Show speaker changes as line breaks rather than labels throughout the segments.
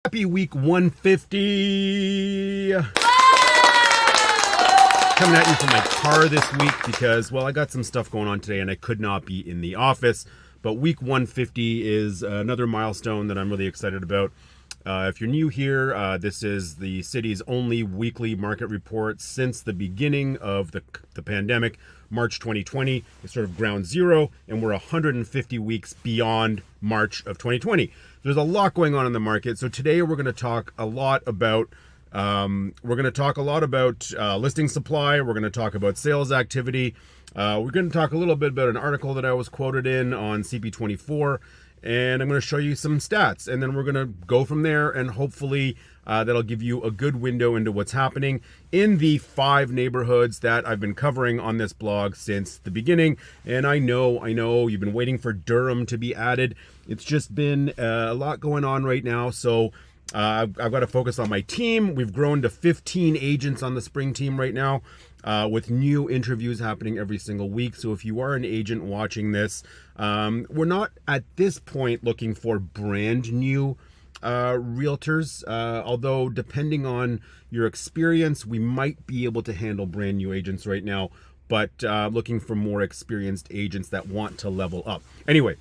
Happy week 150. Coming at you from my car this week because, well, I got some stuff going on today and I could not be in the office. But week 150 is another milestone that I'm really excited about. If you're new here, this is the city's only weekly market report since the beginning of the pandemic, March 2020. It's sort of ground zero, and we're 150 weeks beyond March of 2020. There's a lot going on in the market. So today we're going to talk a lot about listing supply. We're going to talk about sales activity. We're going to talk a little bit about an article that I was quoted in on CP24. And I'm going to show you some stats, and then we're going to go from there, and hopefully that'll give you a good window into what's happening in the 5 neighborhoods that I've been covering on this blog since the beginning. And I know you've been waiting for Durham to be added. It's just been a lot going on right now, so I've got to focus on my team. We've grown to 15 agents on the spring team right now, with new interviews happening every single week. So if you are an agent watching this, we're not at this point looking for brand new realtors, although depending on your experience, we might be able to handle brand new agents right now, but looking for more experienced agents that want to level up. Anyway,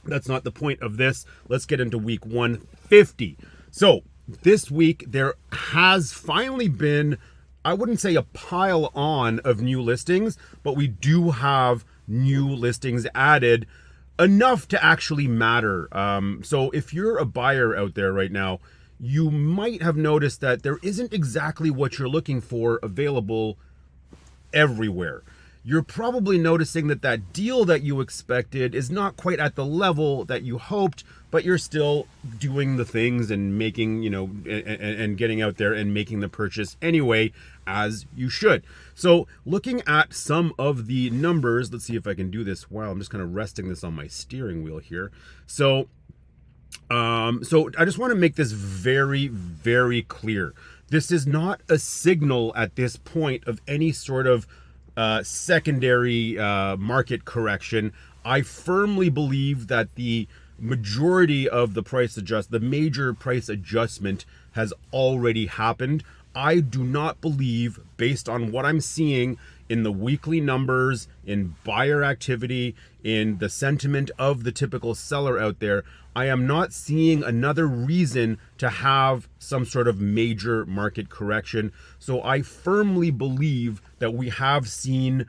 that's not the point of this. Let's get into week 150. So this week there has finally been, I wouldn't say a pile on of new listings, but we do have new listings added, enough to actually matter. So if you're a buyer out there right now, you might have noticed that there isn't exactly what you're looking for available everywhere. You're probably noticing that deal that you expected is not quite at the level that you hoped, but you're still doing the things and making, and getting out there and making the purchase anyway, as you should. So looking at some of the numbers, let's see if I can do this while I'm just kind of resting this on my steering wheel here. So I just want to make this very, very clear. This is not a signal at this point of any sort of secondary market correction. I firmly believe that the majority of the major price adjustment has already happened. I do not believe, based on what I'm seeing in the weekly numbers, in buyer activity, in the sentiment of the typical seller out there, I am not seeing another reason to have some sort of major market correction. So I firmly believe that we have seen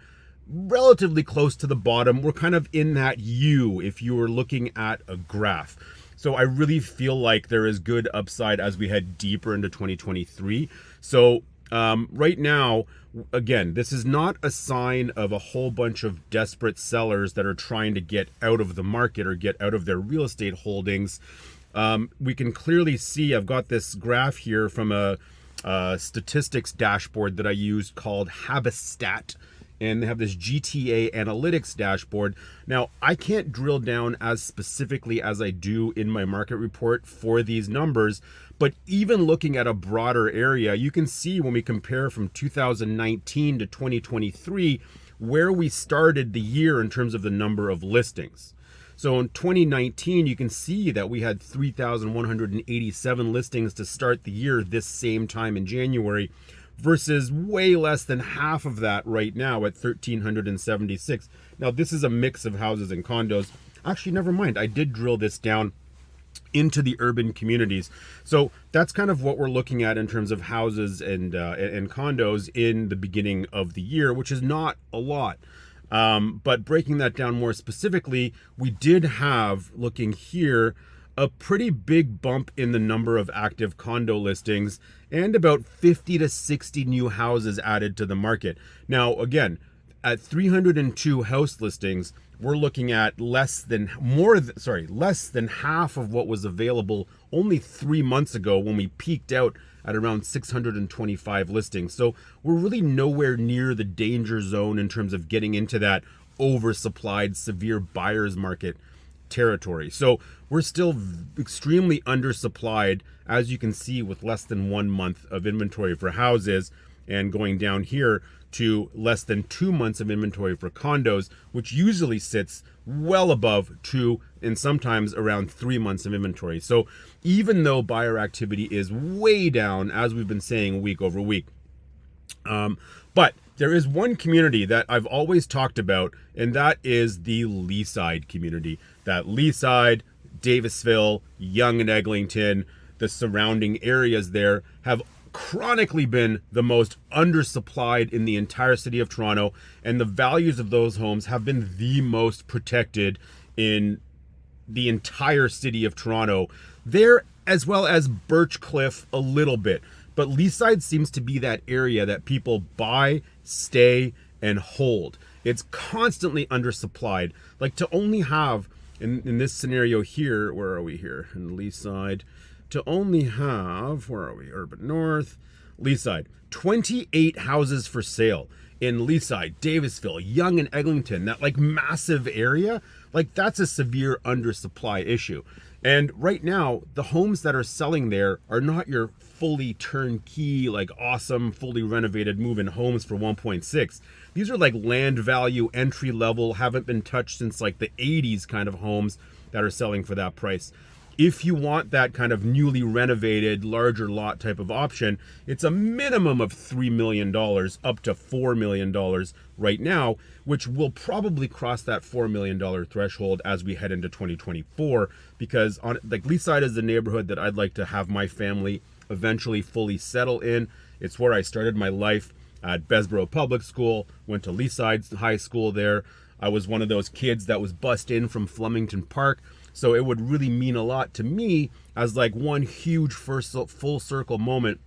relatively close to the bottom. We're kind of in that U if you were looking at a graph. So I really feel like there is good upside as we head deeper into 2023. So right now, again, this is not a sign of a whole bunch of desperate sellers that are trying to get out of the market or get out of their real estate holdings. We can clearly see, I've got this graph here from a statistics dashboard that I used called Habistat, and they have this GTA analytics dashboard. Now, I can't drill down as specifically as I do in my market report for these numbers, but even looking at a broader area, you can see when we compare from 2019 to 2023, where we started the year in terms of the number of listings. So in 2019, you can see that we had 3,187 listings to start the year this same time in January, versus way less than half of that right now at 1,376. Now, this is a mix of houses and condos. Actually, never mind. I did drill this down into the urban communities. So that's kind of what we're looking at in terms of houses and condos in the beginning of the year, which is not a lot. But breaking that down more specifically, we did have, looking here, a pretty big bump in the number of active condo listings and about 50 to 60 new houses added to the market. Now, again, at 302 house listings, we're looking at less than half of what was available only 3 months ago when we peaked out at around 625 listings. So we're really nowhere near the danger zone in terms of getting into that oversupplied, severe buyer's market territory. So we're still extremely undersupplied, as you can see, with less than 1 month of inventory for houses, and going down here to less than 2 months of inventory for condos, which usually sits well above 2 and sometimes around 3 months of inventory. So even though buyer activity is way down, as we've been saying week over week, but there is one community that I've always talked about, and that is the Leaside community. That Leaside, Davisville, Yonge and Eglinton, the surrounding areas there have chronically been the most undersupplied in the entire city of Toronto, and the values of those homes have been the most protected in the entire city of Toronto. There, as well as Birchcliff a little bit. But Leaside seems to be that area that people buy, stay, and hold. It's constantly undersupplied. Like, to only have, in this scenario here, where are we here? In Leaside, to only have, where are we? Urban North, Leaside, 28 houses for sale in Leaside, Davisville, Yonge and Eglinton, that like massive area, like that's a severe undersupply issue. And right now, the homes that are selling there are not your fully turnkey, like awesome, fully renovated move-in homes for 1.6. These are like land value, entry level, haven't been touched since like the 80s kind of homes that are selling for that price. If you want that kind of newly renovated, larger lot type of option, it's a minimum of $3 million up to $4 million right now, which will probably cross that $4 million threshold as we head into 2024, because like Leaside is the neighborhood that I'd like to have my family eventually fully settle in. It's where I started my life at Besborough Public School, went to Leaside High School there. I was one of those kids that was bussed in from Flemington Park. So it would really mean a lot to me as like one huge full circle moment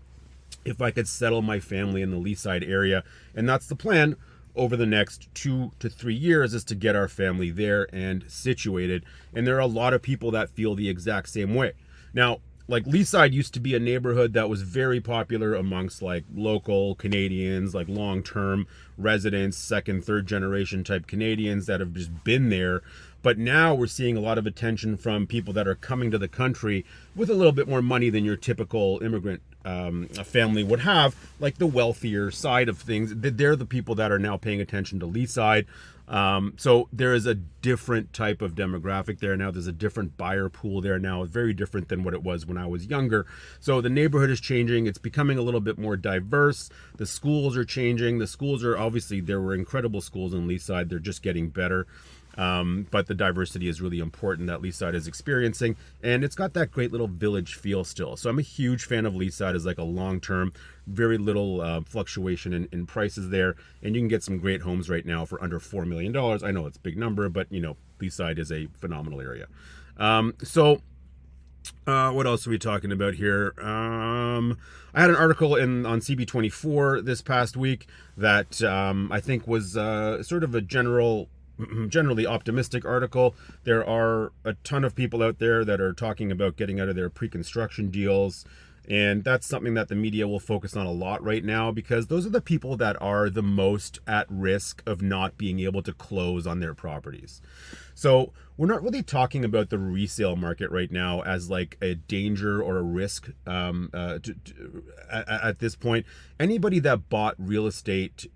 if I could settle my family in the Leaside area. And that's the plan over the next 2 to 3 years, is to get our family there and situated. And there are a lot of people that feel the exact same way. Now, like Leaside used to be a neighborhood that was very popular amongst like local Canadians, like long-term residents, second, third generation type Canadians that have just been there. But now we're seeing a lot of attention from people that are coming to the country with a little bit more money than your typical immigrant family would have, like the wealthier side of things. They're the people that are now paying attention to Leaside. So there is a different type of demographic there now. There's a different buyer pool there now, very different than what it was when I was younger. So the neighborhood is changing. It's becoming a little bit more diverse. The schools are changing. The schools are, obviously, there were incredible schools in Leaside. They're just getting better. But the diversity is really important that Leaside is experiencing, and it's got that great little village feel still. So I'm a huge fan of Leaside as like a long-term, very little fluctuation in prices there, and you can get some great homes right now for under $4 million. I know it's a big number, but you know, Leaside is a phenomenal area. What else are we talking about here? I had an article on CB24 this past week that I think was sort of a generally optimistic article. There are a ton of people out there that are talking about getting out of their pre-construction deals, and that's something that the media will focus on a lot right now, because those are the people that are the most at risk of not being able to close on their properties. So we're not really talking about the resale market right now as like a danger or a risk at this point. Anybody that bought real estate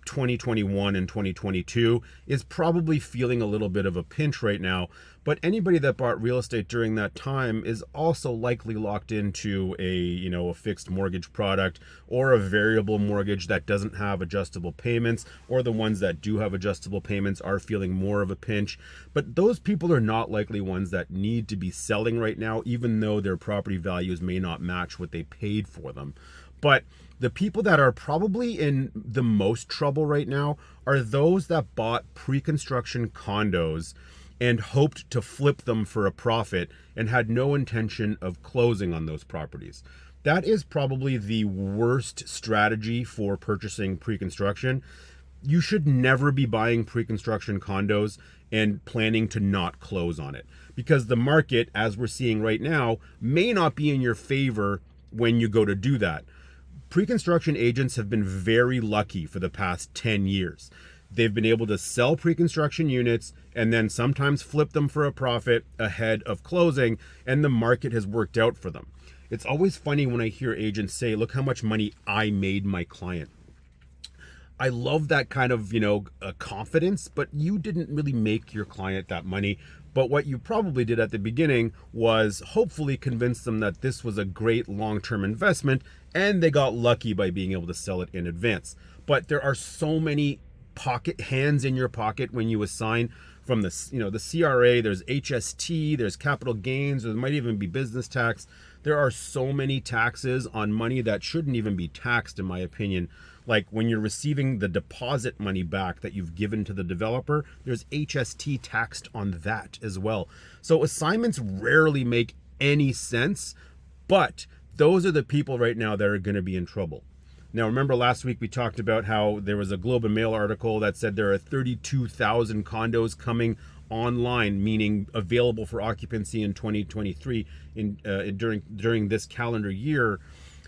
2021 and 2022 is probably feeling a little bit of a pinch right now, but anybody that bought real estate during that time is also likely locked into a fixed mortgage product or a variable mortgage that doesn't have adjustable payments, or the ones that do have adjustable payments are feeling more of a pinch. But those people are not likely ones that need to be selling right now, even though their property values may not match what they paid for them. But the people that are probably in the most trouble right now are those that bought pre-construction condos and hoped to flip them for a profit and had no intention of closing on those properties. That is probably the worst strategy for purchasing pre-construction. You should never be buying pre-construction condos and planning to not close on it, because the market, as we're seeing right now, may not be in your favor when you go to do that. Pre-construction agents have been very lucky for the past 10 years. They've been able to sell pre-construction units and then sometimes flip them for a profit ahead of closing, and the market has worked out for them. It's always funny when I hear agents say, look how much money I made my client. I love that kind of, confidence, but you didn't really make your client that money. But what you probably did at the beginning was hopefully convince them that this was a great long-term investment, and they got lucky by being able to sell it in advance. But there are so many hands in your pocket when you assign from the CRA, there's HST, there's capital gains, there might even be business tax. There are so many taxes on money that shouldn't even be taxed, in my opinion. Like when you're receiving the deposit money back that you've given to the developer, there's HST taxed on that as well. So assignments rarely make any sense, but those are the people right now that are going to be in trouble. Now, remember last week we talked about how there was a Globe and Mail article that said there are 32,000 condos coming online, meaning available for occupancy in 2023 during this calendar year.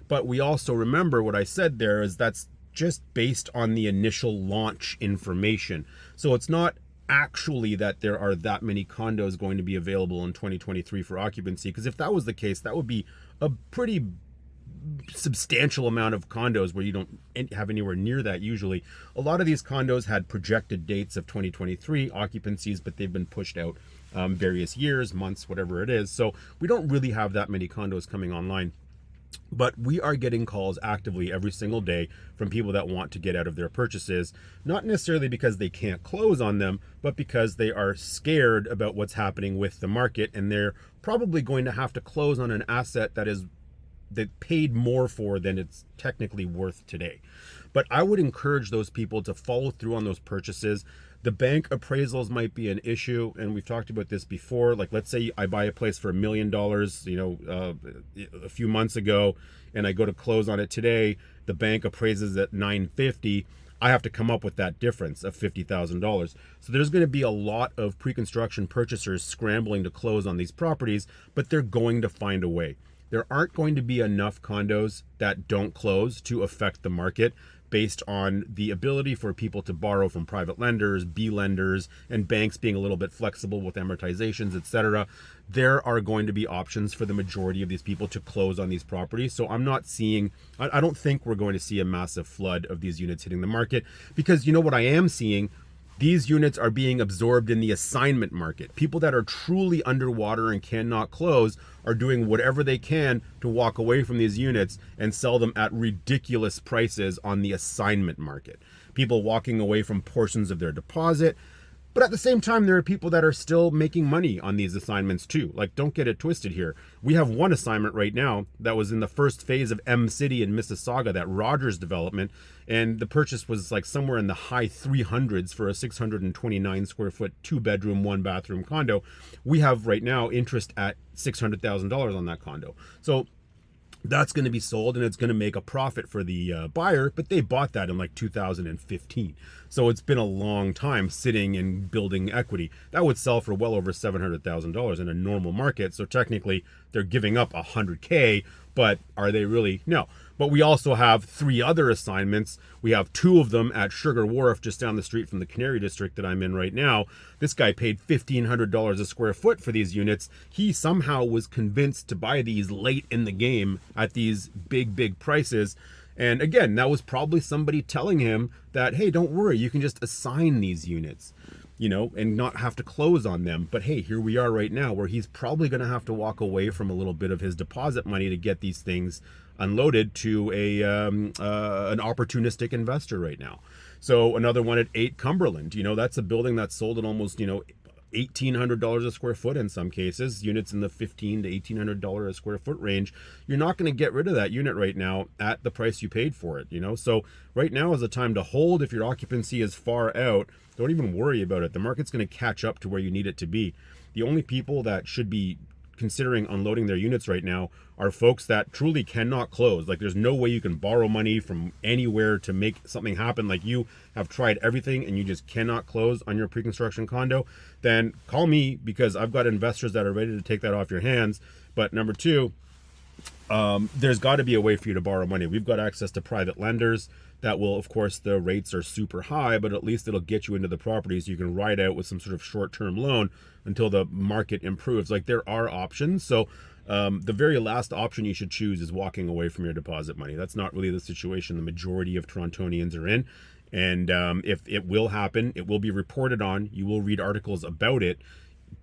But we also remember what I said there is that's just based on the initial launch information. So it's not actually that there are that many condos going to be available in 2023 for occupancy, because if that was the case, that would be a pretty substantial amount of condos where you don't have anywhere near that usually. A lot of these condos had projected dates of 2023 occupancies, but they've been pushed out various years, months, whatever it is. So we don't really have that many condos coming online. But we are getting calls actively every single day from people that want to get out of their purchases, not necessarily because they can't close on them, but because they are scared about what's happening with the market, and they're probably going to have to close on an asset that paid more for than it's technically worth today. But I would encourage those people to follow through on those purchases. The bank appraisals might be an issue, and we've talked about this before. Like, let's say I buy a place for $1 million, a few months ago, and I go to close on it today. The bank appraises at $950. I have to come up with that difference of $50,000. So there's going to be a lot of pre-construction purchasers scrambling to close on these properties, but they're going to find a way. There aren't going to be enough condos that don't close to affect the market based on the ability for people to borrow from private lenders, B lenders, and banks being a little bit flexible with amortizations, etc. There are going to be options for the majority of these people to close on these properties. So I don't think we're going to see a massive flood of these units hitting the market, because you know what I am seeing? These units are being absorbed in the assignment market. People that are truly underwater and cannot close are doing whatever they can to walk away from these units and sell them at ridiculous prices on the assignment market. People walking away from portions of their deposit. But at the same time, there are people that are still making money on these assignments too. Like, don't get it twisted here. We have one assignment right now that was in the first phase of M City in Mississauga, that Rogers development, and the purchase was like somewhere in the high 300s for a 629 square foot, 2-bedroom, 1-bathroom condo. We have right now interest at $600,000 on that condo. So that's going to be sold, and it's going to make a profit for the buyer, but they bought that in like 2015. So it's been a long time sitting and building equity. That would sell for well over $700,000 in a normal market. So technically they're giving up $100K, but are they really? No. But we also have 3 other assignments. We have 2 of them at Sugar Wharf, just down the street from the Canary District that I'm in right now. This guy paid $1,500 a square foot for these units. He somehow was convinced to buy these late in the game at these big prices. And again, that was probably somebody telling him that, hey, don't worry, you can just assign these units, and not have to close on them. But hey, here we are right now where he's probably going to have to walk away from a little bit of his deposit money to get these things unloaded to an opportunistic investor right now. So another one at 8 Cumberland, that's a building that's sold at almost, $1,800 a square foot in some cases, units in the $1,500 to $1,800 a square foot range. You're not going to get rid of that unit right now at the price you paid for it, So right now is the time to hold. If your occupancy is far out, don't even worry about it. The market's going to catch up to where you need it to be. The only people that should be considering unloading their units right now are folks that truly cannot close. Like, there's no way you can borrow money from anywhere to make something happen. Like, you have tried everything and you just cannot close on your pre-construction condo. Then call me, because I've got investors that are ready to take that off your hands. But number 2, there's got to be a way for you to borrow money. We've got access to private lenders that will, of course, the rates are super high, but at least it'll get you into the properties. You can ride out with some sort of short-term loan until the market improves. Like, there are options. So the very last option you should choose is walking away from your deposit money. That's not really the situation the majority of Torontonians are in. And if it will happen, it will be reported on. You will read articles about it,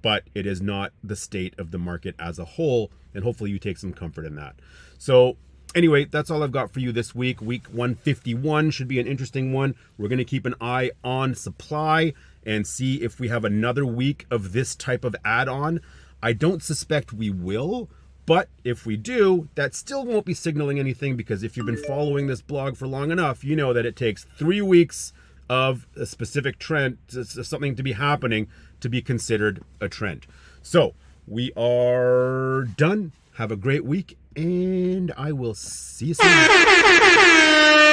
but it is not the state of the market as a whole. And hopefully you take some comfort in that. So anyway, that's all I've got for you this week. Week 151 should be an interesting one. We're going to keep an eye on supply and see if we have another week of this type of add-on. I don't suspect we will, but if we do, that still won't be signaling anything, because if you've been following this blog for long enough, you know that it takes 3 weeks of a specific trend, something to be happening, to be considered a trend. So we are done. Have a great week, and I will see you soon.